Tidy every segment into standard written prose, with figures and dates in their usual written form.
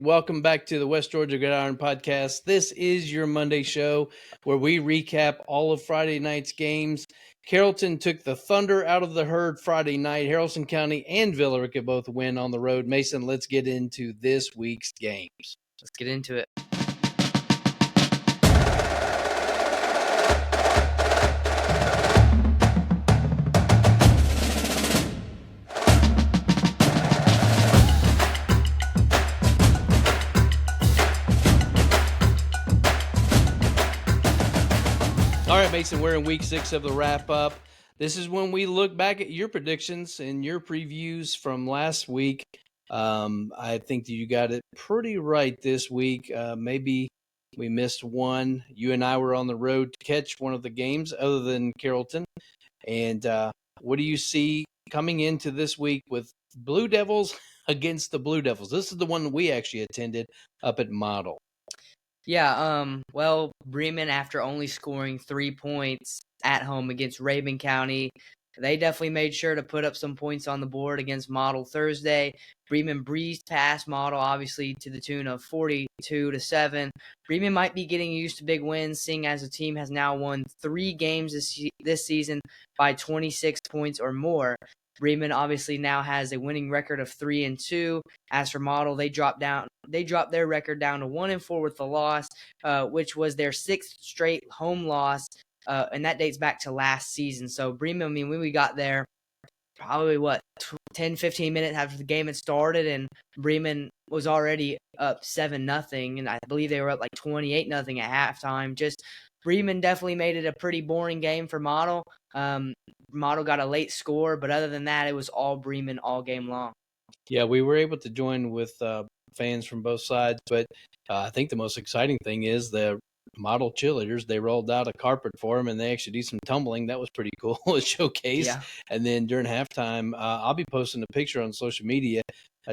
Welcome back to the West Georgia GRIDION Podcast. This is your Monday show where we recap all of Friday night's games. Carrollton took the Thunder out of the herd Friday night. Harrelson County and Villa Rica both win on the road. Mason, let's get into this week's games. Let's get into it. All right, Mason, we're in week 6 of the wrap-up. This is when we look back at your predictions and your previews from last week. I think that you got it pretty right this week. Maybe we missed one. You and I were on the road to catch one of the games other than Carrollton. And what do you see coming into this week with Blue Devils against the Blue Devils? This is the one we actually attended up at Model. Yeah, Bremen, after only scoring 3 points at home against Rabun County, they definitely made sure to put up some points on the board against Model Thursday. Bremen breezed past Model, obviously, to the tune of 42-7. Bremen might be getting used to big wins, seeing as the team has now won 3 games this season by 26 points or more. Bremen obviously now has a winning record of 3-2. As for Model, they dropped their record down to 1-4 with the loss, which was their 6th straight home loss, and that dates back to last season. So Bremen, when we got there, probably 10-15 minutes after the game had started, and Bremen was already up 7-0, and I believe they were up like 28-0 at halftime. Just Bremen definitely made it a pretty boring game for Model. Model got a late score, but other than that, it was all Bremen all game long. Yeah, we were able to join with fans from both sides, but I think the most exciting thing is the Model cheerleaders. They rolled out a carpet for them, and they actually did some tumbling. That was pretty cool. A showcase. Yeah. And then during halftime, I'll be posting a picture on social media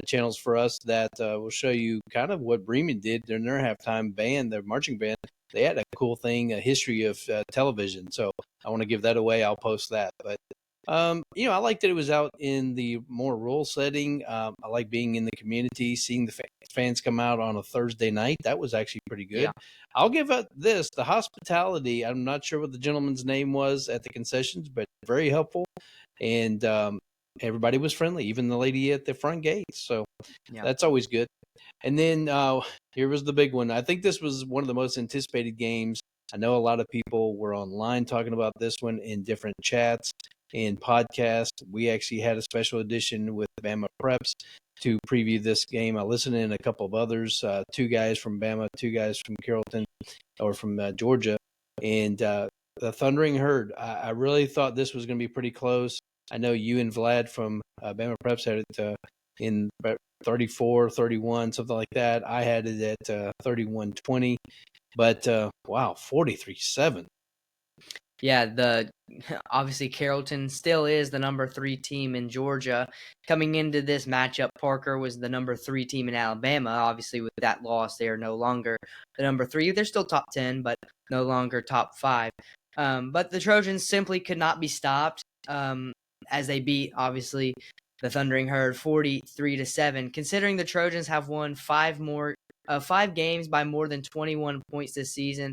channels for us that will show you kind of what Bremen did during their halftime band, their marching band. They had a cool thing, a history of television. So I want to give that away. I'll post that. But, I like that it was out in the more rural setting. I like being in the community, seeing the fans come out on a Thursday night. That was actually pretty good. Yeah. I'll give it this. The hospitality, I'm not sure what the gentleman's name was at the concessions, but very helpful. And everybody was friendly, even the lady at the front gate. So that's always good. And then here was the big one. I think this was one of the most anticipated games. I know a lot of people were online talking about this one in different chats and podcasts. We actually had a special edition with Bama Preps to preview this game. I listened in a couple of others, 2 guys from Bama, 2 guys from Carrollton or from Georgia. And the Thundering Herd, I really thought this was going to be pretty close. I know you and Vlad from Bama Preps had it in 34-31, something like that. I had it at 31-20. But, wow, 43-7. Yeah, obviously Carrollton still is the number 3 team in Georgia. Coming into this matchup, Parker was the number 3 team in Alabama. Obviously, with that loss, they are no longer the number 3. They're still top 10, but no longer top 5. But the Trojans simply could not be stopped as they beat, obviously, the Thundering Herd 43-7. Considering the Trojans have won 5 games by more than 21 points this season,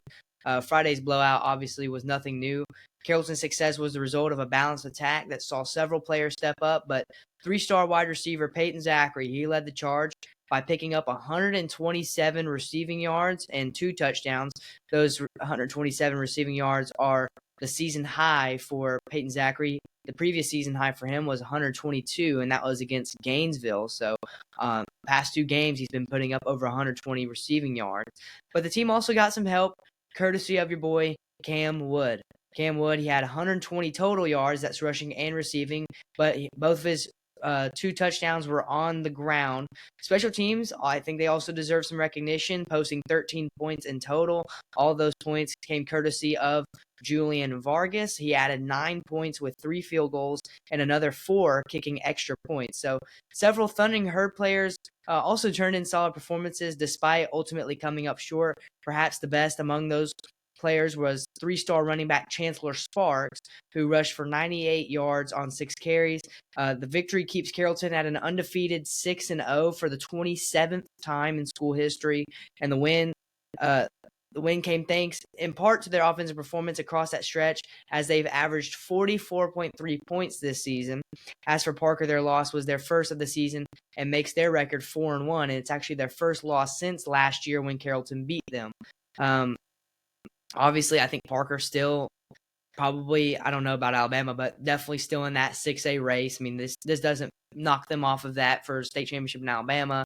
Friday's blowout obviously was nothing new. Carrollton's success was the result of a balanced attack that saw several players step up, but 3-star wide receiver Peyton Zachary, he led the charge by picking up 127 receiving yards and 2 touchdowns. Those 127 receiving yards are the season high for Peyton Zachary. The previous season high for him was 122, and that was against Gainesville. So past 2 games, he's been putting up over 120 receiving yards. But the team also got some help, courtesy of your boy, Cam Wood. Cam Wood, he had 120 total yards, that's rushing and receiving, but both of his 2 touchdowns were on the ground. Special teams, I think they also deserve some recognition, posting 13 points in total. All those points came courtesy of Julian Vargas. He added 9 points with 3 field goals and another 4 kicking extra points. So several Thundering Herd players also turned in solid performances despite ultimately coming up short. Perhaps the best among those players was 3-star running back Chancellor Sparks, who rushed for 98 yards on 6 carries. The victory keeps Carrollton at an undefeated 6-0 for the 27th time in school history, and the win came thanks in part to their offensive performance across that stretch, as they've averaged 44.3 points this season. As for Parker, their loss was their first of the season and makes their record 4-1, and it's actually their first loss since last year when Carrollton beat them. Obviously, I think Parker still probably, I don't know about Alabama, but definitely still in that 6A race. I mean, this doesn't knock them off of that for state championship in Alabama.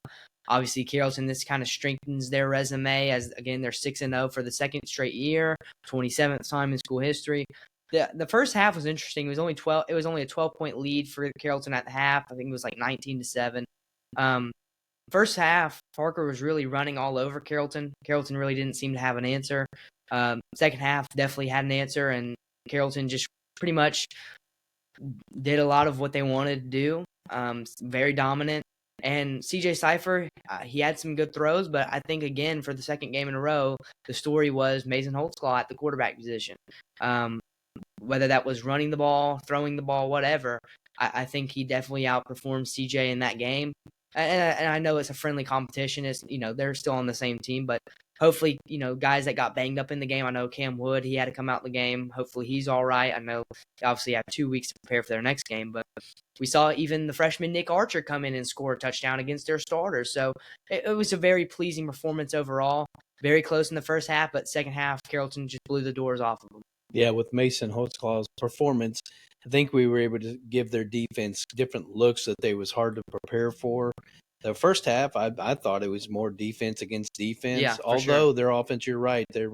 Obviously, Carrollton, this kind of strengthens their resume as, again, they're 6-0 for the second straight year, 27th time in school history. The first half was interesting. It was only a 12-point lead for Carrollton at the half. I think it was like 19-7. First half, Parker was really running all over Carrollton. Carrollton really didn't seem to have an answer. Second half definitely had an answer, and Carrollton just pretty much did a lot of what they wanted to do. Very dominant. And CJ Cypher, he had some good throws, but I think, again, for the second game in a row, the story was Mason Holtzclaw at the quarterback position. Whether that was running the ball, throwing the ball, whatever, I think he definitely outperformed CJ in that game. And I know it's a friendly competition. It's, they're still on the same team, but hopefully, guys that got banged up in the game. I know Cam Wood, he had to come out in the game. Hopefully he's all right. I know they obviously have 2 weeks to prepare for their next game, but we saw even the freshman Nick Archer come in and score a touchdown against their starters. So it was a very pleasing performance overall. Very close in the first half, but second half, Carrollton just blew the doors off of them. Yeah, with Mason Holtzclaw's performance, I think we were able to give their defense different looks that they was hard to prepare for. The first half, I thought it was more defense against defense. Yeah, although sure. their offense, you're right, their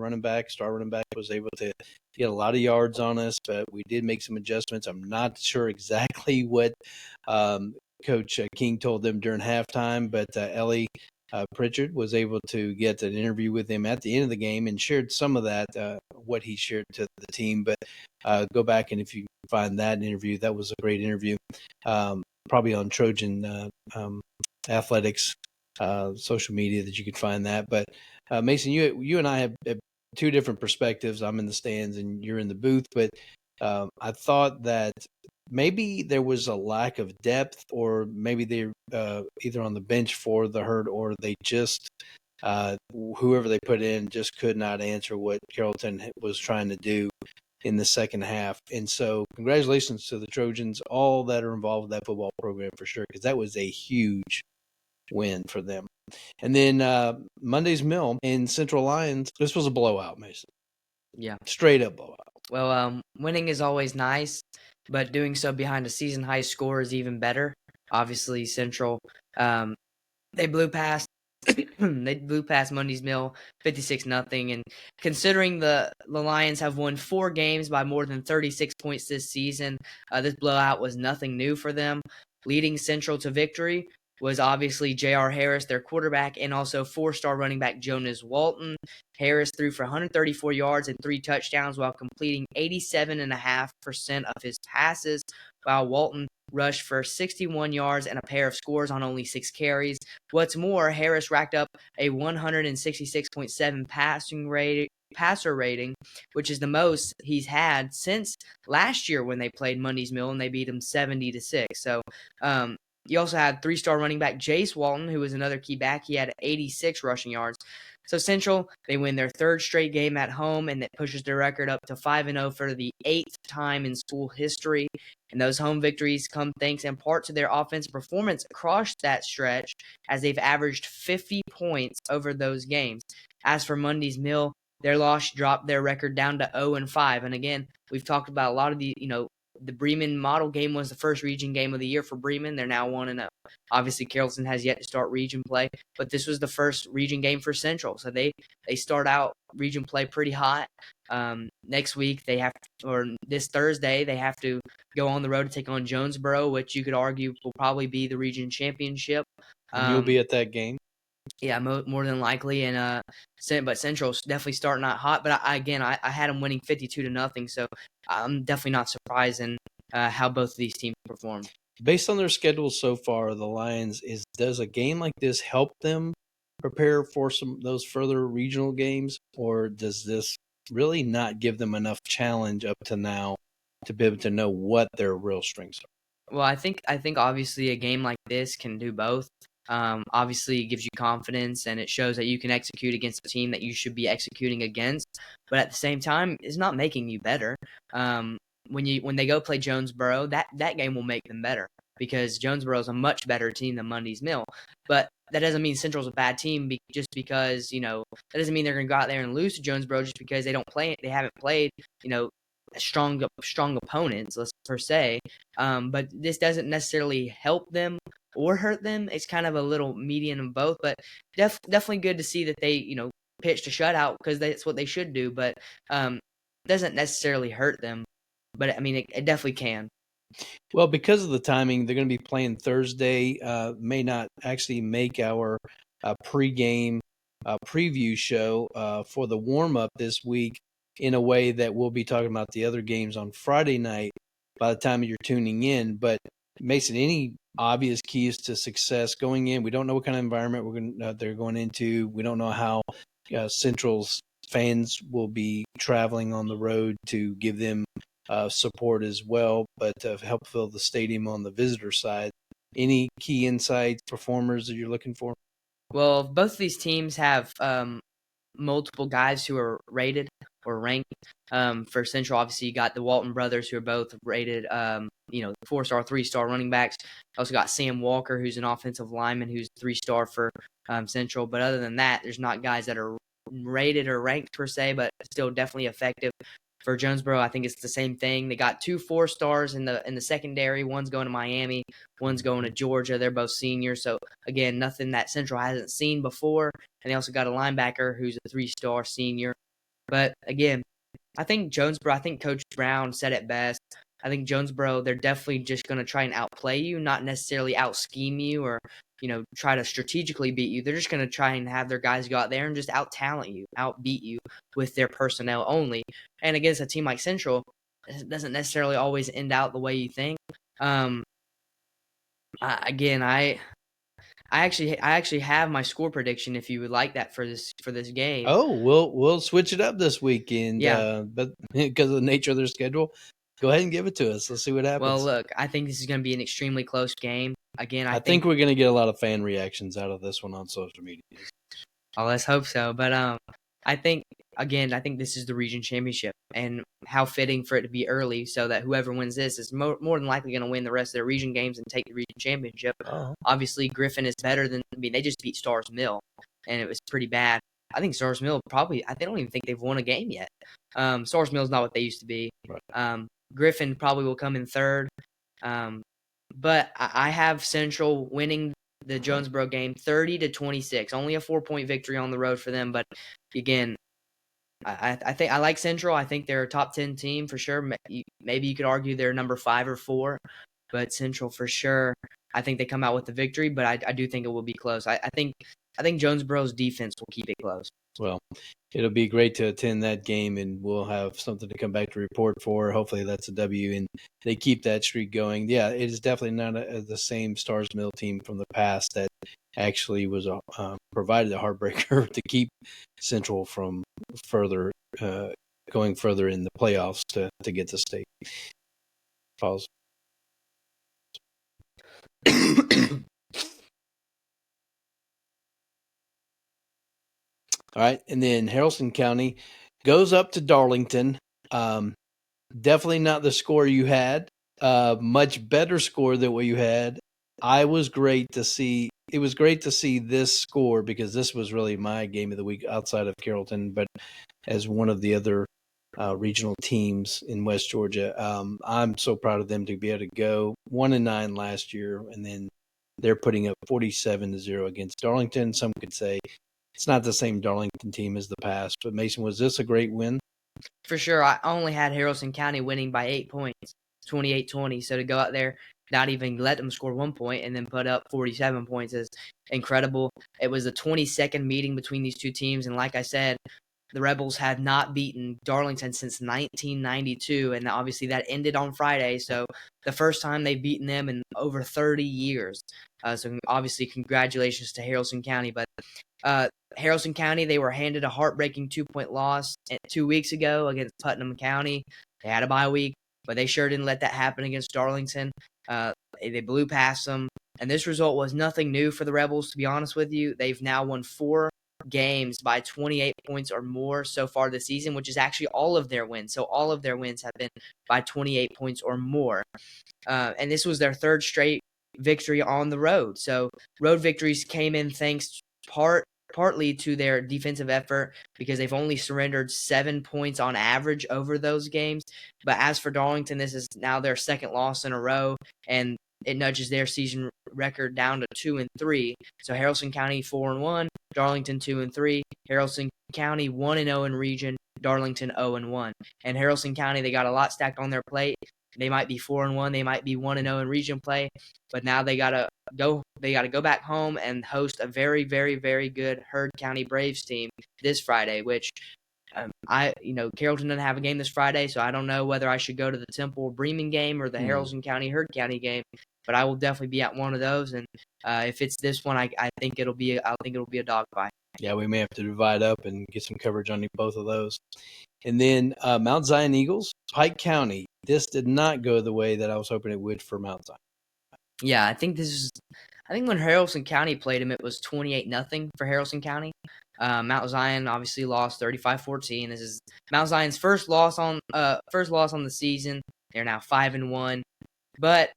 star running back was able to get a lot of yards on us, but we did make some adjustments. I'm not sure exactly what Coach King told them during halftime, but Ellie Pritchard was able to get an interview with him at the end of the game and shared some of that, what he shared to the team. But go back, and if you find that interview, that was a great interview, probably on Trojan Athletics social media that you could find that. But Mason, you and I have two different perspectives. I'm in the stands and you're in the booth, but I thought that maybe there was a lack of depth, or maybe they're either on the bench for the herd, or they just whoever they put in just could not answer what Carrollton was trying to do in the second half. And so congratulations to the Trojans, all that are involved with that football program, for sure, because that was a huge win for them. And then Monday's Mill in Central Lions, this was a blowout, Mason. Yeah. Straight up blowout. Well, winning is always nice, but doing so behind a season high score is even better. Obviously, Central, they blew past Monday's Mill 56-0, and considering the Lions have won 4 games by more than 36 points this season, this blowout was nothing new for them. Leading Central to victory was obviously J.R. Harris, their quarterback, and also 4-star running back Jonas Walton. Harris threw for 134 yards and 3 touchdowns while completing 87.5% of his passes, while Walton rushed for 61 yards and a pair of scores on only 6 carries. What's more, Harris racked up a 166.7 passer rating, which is the most he's had since last year when they played Monday's Mill and they beat him 70-6. So, you also had 3-star running back Jace Walton, who was another key back. He had 86 rushing yards. So Central, they win their 3rd straight game at home, and that pushes their record up to 5-0 for the 8th time in school history. And those home victories come thanks in part to their offensive performance across that stretch, as they've averaged 50 points over those games. As for Monday's Mill, their loss dropped their record down to 0-5. And again, we've talked about a lot of the Bremen model game was the first region game of the year for Bremen. They're now 1-0. Obviously, Carrollton has yet to start region play, but this was the first region game for Central. So they start out region play pretty hot. Next week, this Thursday, they have to go on the road to take on Jonesboro, which you could argue will probably be the region championship. And you'll be at that game? Yeah, more than likely, and but Central's definitely starting out hot. But I had them winning 52-0, so I'm definitely not surprised in how both of these teams performed. Based on their schedule so far, the Lions, does a game like this help them prepare for those further regional games, or does this really not give them enough challenge up to now to be able to know what their real strengths are. Well, I think obviously a game like this can do both. Obviously, it gives you confidence and it shows that you can execute against a team that you should be executing against. But at the same time, it's not making you better. When they go play Jonesboro, that game will make them better because Jonesboro is a much better team than Mundy's Mill. But that doesn't mean Central's a bad team just because that doesn't mean they're going to go out there and lose to Jonesboro just because they haven't played strong opponents, let's per se. But this doesn't necessarily help them or hurt them. It's kind of a little median of both, but definitely good to see that they, pitched a shutout because that's what they should do, but doesn't necessarily hurt them. But I mean, it definitely can. Well, because of the timing, they're going to be playing Thursday. May not actually make our pregame preview show for the warm-up this week in a way that we'll be talking about the other games on Friday night by the time you're tuning in. But Mason, any obvious keys to success going in? We don't know what kind of environment they're going into. We don't know how Central's fans will be traveling on the road to give them support as well, but to help fill the stadium on the visitor side. Any key insights, performers that you're looking for? Well, both of these teams have multiple guys who are rated or ranked. For Central, obviously, you got the Walton brothers who are both rated, 4-star, 3-star running backs. Also got Sam Walker, who's an offensive lineman, who's 3-star for Central. But other than that, there's not guys that are rated or ranked per se, but still definitely effective. For Jonesboro, I think it's the same thing. They got 2 4-stars in the secondary. One's going to Miami, one's going to Georgia. They're both seniors. So, again, nothing that Central hasn't seen before. And they also got a linebacker who's a 3-star senior. But, again, I think Coach Brown said it best. I think Jonesboro, they're definitely just going to try and outplay you, not necessarily out-scheme you or, try to strategically beat you. They're just going to try and have their guys go out there and just out-talent you, out-beat you with their personnel only. And against a team like Central, it doesn't necessarily always end out the way you think. I actually have my score prediction if you would like that for this game. Oh, we'll switch it up this weekend. Yeah. But because of the nature of their schedule, go ahead and give it to us. Let's see what happens. Well, look, I think this is going to be an extremely close game. Again, I think we're going to get a lot of fan reactions out of this one on social media. Oh, let's hope so. But I think this is the region championship, and how fitting for it to be early, so that whoever wins this is more than likely going to win the rest of their region games and take the region championship. Obviously, Griffin is better than. I mean, they just beat Stars Mill, and it was pretty bad. I think Stars Mill I don't even think they've won a game yet. Stars Mill is not what they used to be. Right. Griffin probably will come in third. But I have Central winning the Jonesboro game 30-26. Only a 4-point victory on the road for them. But again, I think I like Central. I think they're a top 10 team for sure. Maybe you could argue they're number 5 or 4, but Central for sure. I think they come out with the victory, but I do think it will be close. I think Jonesboro's defense will keep it close. Well, it'll be great to attend that game, and we'll have something to come back to report for. Hopefully that's a W, and they keep that streak going. Yeah, it is definitely not the same Stars Mill team from the past that actually was provided a heartbreaker to keep Central from going further in the playoffs to get to state. Pause. All right, and then Harrelson County goes up to Darlington. Definitely not the score you had. Much better score than what you had. It was great to see this score because this was really my game of the week outside of Carrollton, but as one of the other regional teams in West Georgia. I'm so proud of them to be able to go 1-9 last year, and then they're putting up 47-0 against Darlington. Some could say it's not the same Darlington team as the past, but Mason, was this a great win? For sure. I only had Harrelson County winning by 8 points, 28-20. So to go out there, not even let them score 1 point and then put up 47 points is incredible. It was the 22nd meeting between these two teams. And like I said, the Rebels have not beaten Darlington since 1992. And obviously that ended on Friday. So the first time they've beaten them in over 30 years. So obviously, congratulations to Harrelson County. But Harrelson County, they were handed a heartbreaking 2-point loss 2 weeks ago against Putnam County. They had a bye week, but they sure didn't let that happen against Darlington. They blew past them. And this result was nothing new for the Rebels, to be honest with you. They've now won 4 games by 28 points or more so far this season, which is actually all of their wins. So all of their wins have been by 28 points or more. And this was their 3rd straight victory on the road. So road victories came in thanks partly to their defensive effort, because they've only surrendered 7 points on average over those games. But as for Darlington, this is now their 2nd loss in a row, and it nudges their season record down to 2-3. So Harrelson County 4-1, Darlington 2-3, Harrelson County 1-0 in region, Darlington 0-1. And Harrelson County, they got a lot stacked on their plate. They might be 4-1, they might be 1-0 in region play, but now they gotta go back home and host a very, very, very good Heard County Braves team this Friday, which Carrollton doesn't have a game this Friday, so I don't know whether I should go to the Temple Bremen game or the Harrelson County Heard County game, but I will definitely be at one of those. And if it's this one, I think it'll be a dogfight. Yeah, we may have to divide up and get some coverage on both of those. And then Mount Zion Eagles, Pike County. This did not go the way that I was hoping it would for Mount Zion. Yeah, I think when Harrelson County played him, it was 28-0 for Harrelson County. Mount Zion obviously lost 35-14. This is Mount Zion's first loss on the season. They're now 5-1, but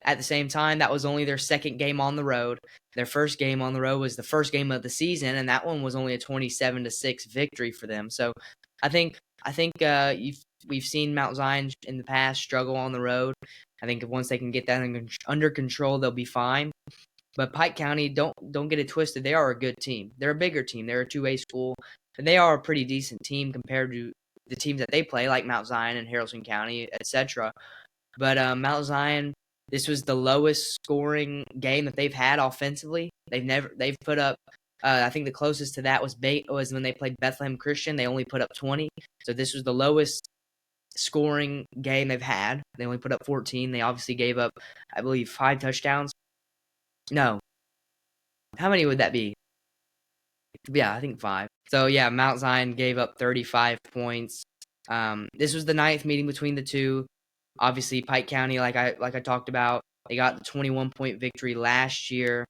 at the same time, that was only their 2nd game on the road. Their first game on the road was the first game of the season, and that one was only a 27-6 victory for them. So, I think we've seen Mount Zion in the past struggle on the road. I think once they can get that under control, they'll be fine. But Pike County, don't get it twisted. They are a good team. They're a bigger team. They're a 2A school, and they are a pretty decent team compared to the teams that they play, like Mount Zion and Harrelson County, etc. But Mount Zion, this was the lowest scoring game that they've had offensively. They've put up. I think the closest to that was when they played Bethlehem Christian. They only put up 20. So this was the lowest scoring game they've had. They only put up 14. They obviously gave up, I believe, 5 touchdowns. No. How many would that be? Yeah, I think 5. So, yeah, Mount Zion gave up 35 points. This was the 9th meeting between the two. Obviously, Pike County, like I talked about, they got the 21-point victory last year.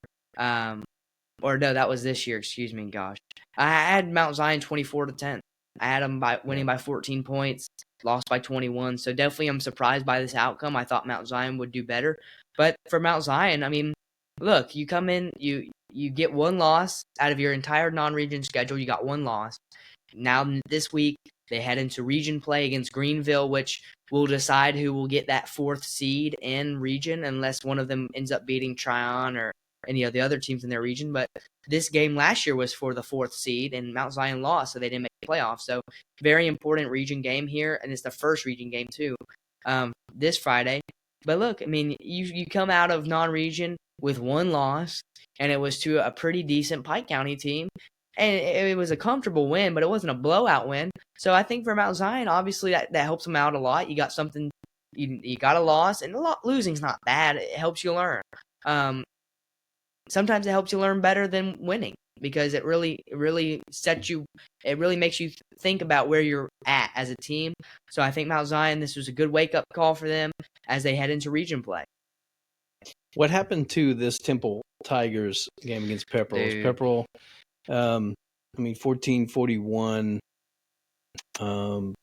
Or no, that was this year. Excuse me, gosh. I had Mount Zion 24-10. I had them winning by 14 points, lost by 21. So definitely, I'm surprised by this outcome. I thought Mount Zion would do better, but for Mount Zion, I mean, look, you come in, you get 1 loss out of your entire non-region schedule. You got 1 loss. Now this week they head into region play against Greenville, which will decide who will get that 4th seed in region, unless one of them ends up beating Tryon or any of the other teams in their region. But this game last year was for the 4th seed, and Mount Zion lost, so they didn't make the playoffs. So very important region game here, and it's the first region game too, this Friday. But look, I mean, you come out of non-region with 1 loss, and it was to a pretty decent Pike County team, and it was a comfortable win, but it wasn't a blowout win. So I think for Mount Zion, obviously that helps them out a lot. You got something, you got a loss, and losing's not bad. It helps you learn. Sometimes it helps you learn better than winning, because it really makes you think about where you're at as a team. So I think Mount Zion, this was a good wake-up call for them as they head into region play. What happened to this Temple Tigers game against Pepril? Pepril, 14-41.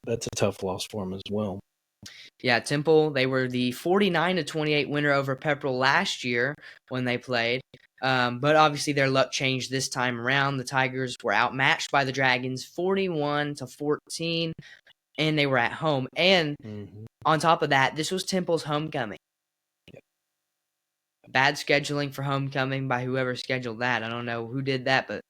That's a tough loss for them as well. Yeah, Temple, they were the 49-28 winner over Pepril last year when they played. But obviously their luck changed this time around. The Tigers were outmatched by the Dragons 41-14, and they were at home. And on top of that, this was Temple's homecoming. Yep. Bad scheduling for homecoming by whoever scheduled that. I don't know who did that, but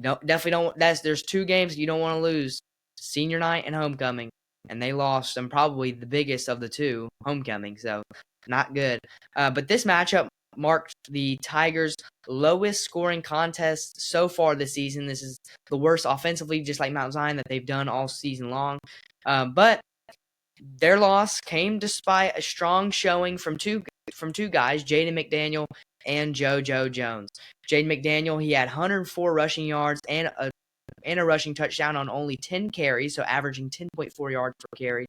definitely don't. There's 2 games you don't want to lose: senior night and homecoming. And they lost, and probably the biggest of the 2, homecoming. So not good. But this matchup marked the Tigers' lowest scoring contest so far this season. This is the worst offensively, just like Mount Zion, that they've done all season long. But their loss came despite a strong showing from two guys, Jaden McDaniel and JoJo Jones. Jaden McDaniel, he had 104 rushing yards and a rushing touchdown on only 10 carries, so averaging 10.4 yards per carry.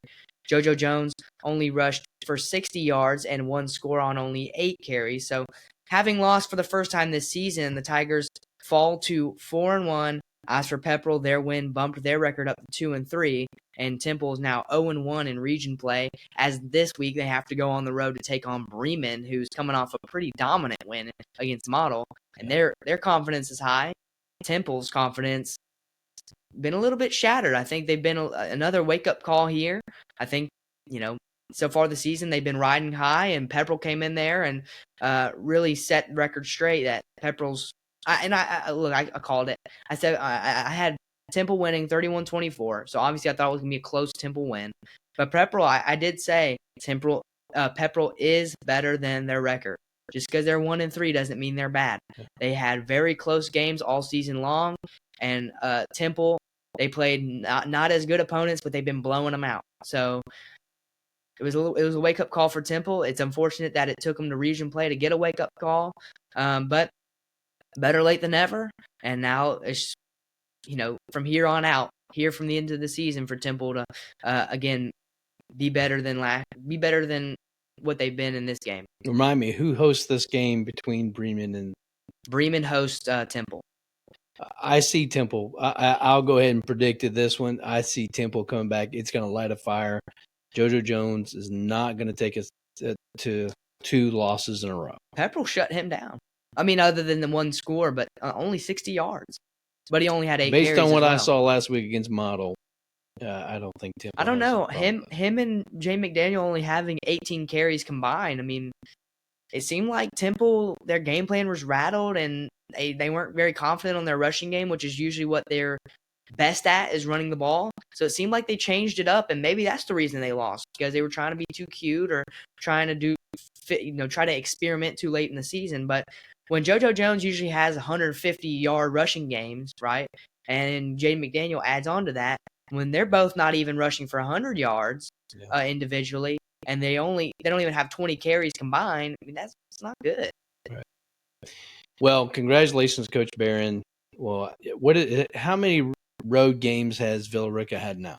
JoJo Jones only rushed for 60 yards and one score on only 8 carries. So having lost for the first time this season, the Tigers fall to 4-1. As for Pepril, their win bumped their record up to 2-3, and Temple is now 0-1 in region play, as this week they have to go on the road to take on Bremen, who's coming off a pretty dominant win against Model, and their confidence is high. Temple's confidence been a little bit shattered. I think they've been another wake-up call here. I think, so far this season they've been riding high, and Pepril came in there and really set the record straight that Pepril's I called it. I said I had Temple winning 31-24, so obviously I thought it was going to be a close Temple win. But Pepril, I did say Pepril is better than their record. Just because they're 1-3 doesn't mean they're bad. They had very close games all season long, and Temple, they played not as good opponents, but they've been blowing them out. So it was a wake up call for Temple. It's unfortunate that it took them to region play to get a wake up call, but better late than never. And now it's from here on out, here from the end of the season, for Temple to again be better than what they've been in this game. Remind me, who hosts this game between Bremen and Bremen hosts Temple. I see Temple. I'll go ahead and predict it, this one. I see Temple coming back. It's going to light a fire. JoJo Jones is not going to take us to 2 losses in a row. Pepril shut him down. I mean, other than the one score, but only 60 yards. But he only had 8 carries. Based on what I saw last week against Model, I don't think Temple. I don't know. Him and Jay McDaniel only having 18 carries combined. I mean, it seemed like Temple, their game plan was rattled, and they weren't very confident on their rushing game, which is usually what they're best at, is running the ball. So it seemed like they changed it up, and maybe that's the reason they lost, because they were trying to be too cute or trying to try to experiment too late in the season. But when JoJo Jones usually has 150-yard rushing games, right, and Jaden McDaniel adds on to that, when they're both not even rushing for 100 yards individually, and they don't even have 20 carries combined, I mean, that's not good. Right. Well, congratulations, Coach Barron. Well, how many road games has Villa Rica had now?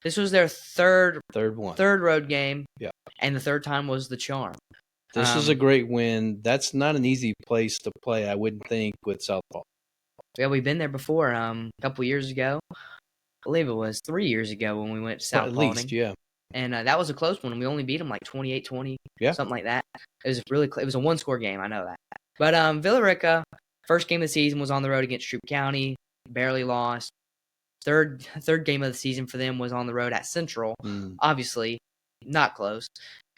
This was their third road game, and the third time was the charm. This is a great win. That's not an easy place to play, I wouldn't think, with South Paulding. Yeah, we've been there before. A couple years ago, I believe it was 3 years ago when we went to South Paulding. At least, yeah. And that was a close one. We only beat them like 28-20, something like that. It was it was a one-score game. I know that. But Villa Rica, first game of the season was on the road against Troup County, barely lost. Third game of the season for them was on the road at Central. Obviously, not close.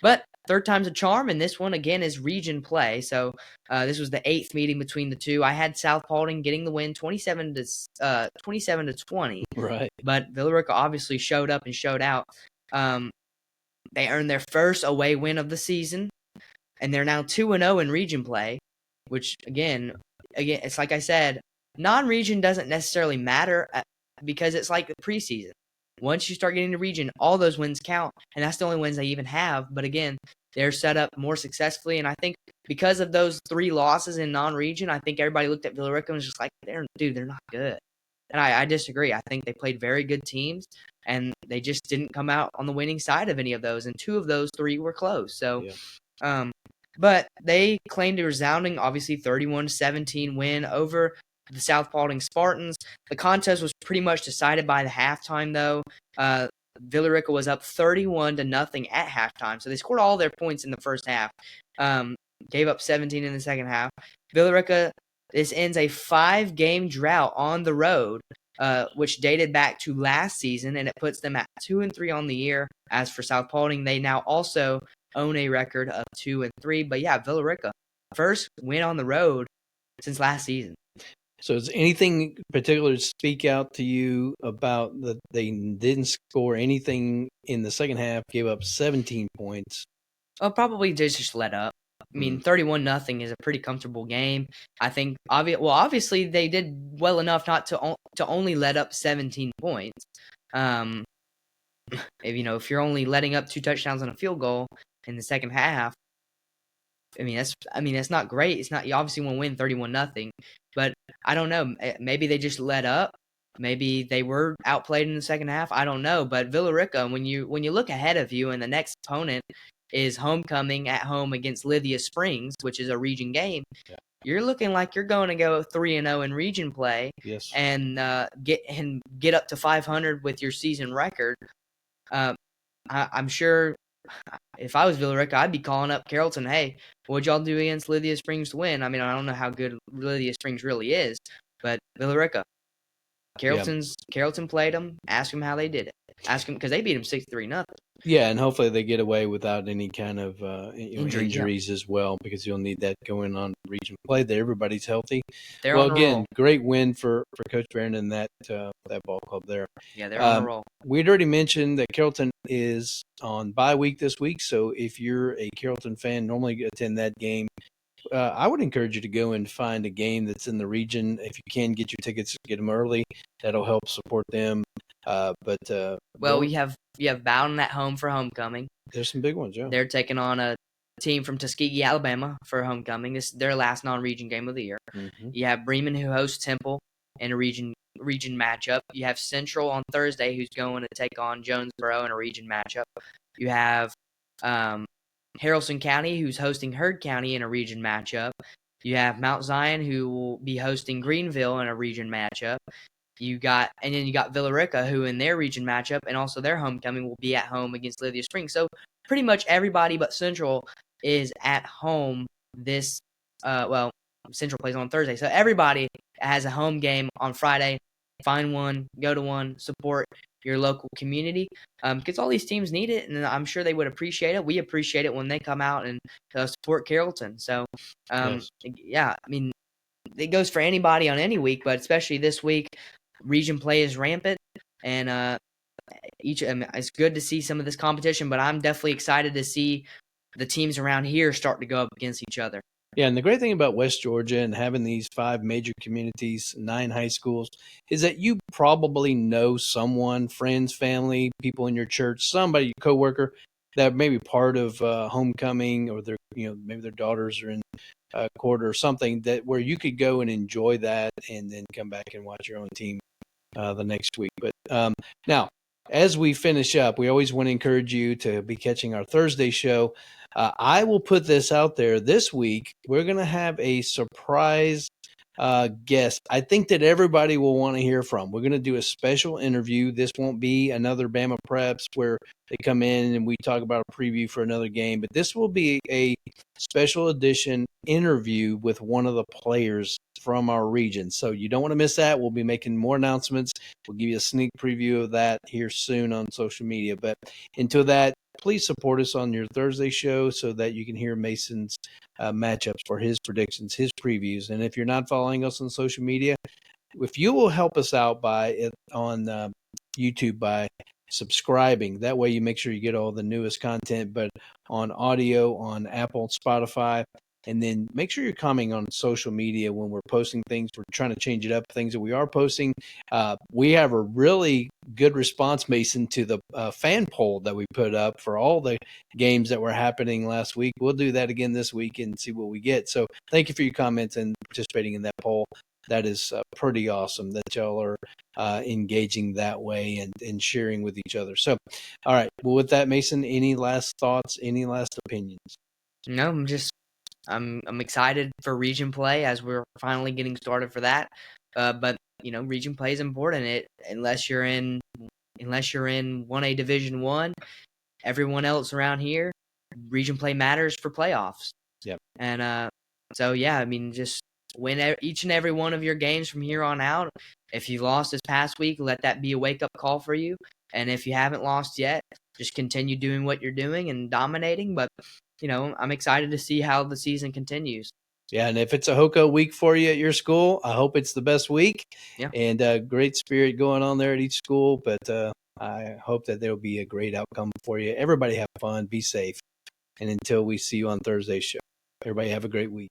But third time's a charm, and this one, again, is region play. So this was the 8th meeting between the two. I had South Paulding getting the win 27-20. Right. But Villa Rica obviously showed up and showed out. They earned their first away win of the season, and they're now 2-0 in region play, which, again, it's like I said, non-region doesn't necessarily matter because it's like the preseason. Once you start getting to region, all those wins count, and that's the only wins they even have. But again, they're set up more successfully, and I think because of those 3 losses in non-region, I think everybody looked at Villa Rica and was just like, they're not good. And I disagree. I think they played very good teams, and they just didn't come out on the winning side of any of those, and 2 of those 3 were close. So, but they claimed a resounding, obviously, 31-17 win over the South Paulding Spartans. The contest was pretty much decided by the halftime, though. Villa Rica was up 31-0 at halftime, so they scored all their points in the first half. Gave up 17 in the second half. Villa Rica, this ends a 5-game drought on the road, which dated back to last season, and it puts them at 2-3 on the year. As for South Paulding, they now also own a record of 2-3. But yeah, Villa Rica, first win on the road since last season. So is anything particular to speak out to you about that they didn't score anything in the second half, gave up 17 points? Probably just let up. I mean, 31-0 is a pretty comfortable game. I think, obviously they did well enough not to only let up 17 points. If you're only letting up 2 touchdowns and a field goal in the second half, That's not great. It's not, you obviously want to win 31-0, but I don't know. Maybe they just let up. Maybe they were outplayed in the second half. I don't know. But Villa Rica, when you look ahead of you and the next opponent is Homecoming at home against Lithia Springs, which is a region game, you're looking like you're going to go 3-0 in region play. Yes. And get up to 500 with your season record. I'm sure if I was Villa Rica, I'd be calling up Carrollton. Hey, what'd y'all do against Lithia Springs to win? I mean, I don't know how good Lithia Springs really is, but Villa Rica, Carrollton played them. Ask them how they did it. Ask them, because they beat them 6-3-0. Yeah, and hopefully they get away without any kind of injuries as well, because you'll need that going on region play. That everybody's healthy. They're well, on a again, roll. Great win for Coach Barron and that ball club there. Yeah, they're on a roll. We'd already mentioned that Carrollton is on bye week this week, so if you're a Carrollton fan, normally attend that game. I would encourage you to go and find a game that's in the region. If you can get your tickets, get them early. That'll help support them. We have Bowden at home for homecoming. There's some big ones, yeah. They're taking on a team from Tuskegee, Alabama for homecoming. This is their last non-region game of the year. Mm-hmm. You have Bremen, who hosts Temple in a region matchup. You have Central on Thursday, who's going to take on Jonesboro in a region matchup. You have Harrelson County, who's hosting Heard County in a region matchup. You have Mount Zion, who will be hosting Greenville in a region matchup. And then you got Villa Rica, who in their region matchup and also their homecoming will be at home against Lithia Springs. So pretty much everybody but Central is at home this. Central plays on Thursday, so everybody has a home game on Friday. Find one, go to one, support your local community, because all these teams need it, and I'm sure they would appreciate it. We appreciate it when they come out and support Carrollton. So, Yes. Yeah, I mean, it goes for anybody on any week, but especially this week, region play is rampant, and it's good to see some of this competition. But I'm definitely excited to see the teams around here start to go up against each other. Yeah, and the great thing about West Georgia and having these 5 major communities, 9 high schools, is that you probably know someone, friends, family, people in your church, somebody, your coworker, that may be part of homecoming, or maybe their daughters are in quarter or something, that where you could go and enjoy that and then come back and watch your own team the next week. But now, as we finish up, we always want to encourage you to be catching our Thursday show. I will put this out there this week. We're going to have a surprise guest I think that everybody will want to hear from. We're going to do a special interview. This won't be another Bama Preps where they come in and we talk about a preview for another game, but this will be a special edition interview with one of the players from our region. So you don't want to miss that. We'll be making more announcements. We'll give you a sneak preview of that here soon on social media. But until that, please support us on your Thursday show so that you can hear Mason's matchups for his predictions, his previews. And if you're not following us on social media, if you will help us out on YouTube by subscribing, that way you make sure you get all the newest content, but on audio, on Apple, Spotify, and then make sure you're commenting on social media when we're posting things. We're trying to change it up, things that we are posting. We have a really good response, Mason, to the fan poll that we put up for all the games that were happening last week. We'll do that again this week and see what we get. So thank you for your comments and participating in that poll. That is pretty awesome that y'all are engaging that way and sharing with each other. So, all right. Well, with that, Mason, any last thoughts, any last opinions? No, I'm excited for region play as we're finally getting started for that. But region play is important. Unless you're in 1A Division 1, everyone else around here, region play matters for playoffs. Yep. And just win each and every one of your games from here on out. If you lost this past week, let that be a wake-up call for you. And if you haven't lost yet, just continue doing what you're doing and dominating. But I'm excited to see how the season continues. Yeah, and if it's a HOCO week for you at your school, I hope it's the best week. Yeah. And great spirit going on there at each school. But I hope that there will be a great outcome for you. Everybody have fun, be safe. And until we see you on Thursday's show, everybody have a great week.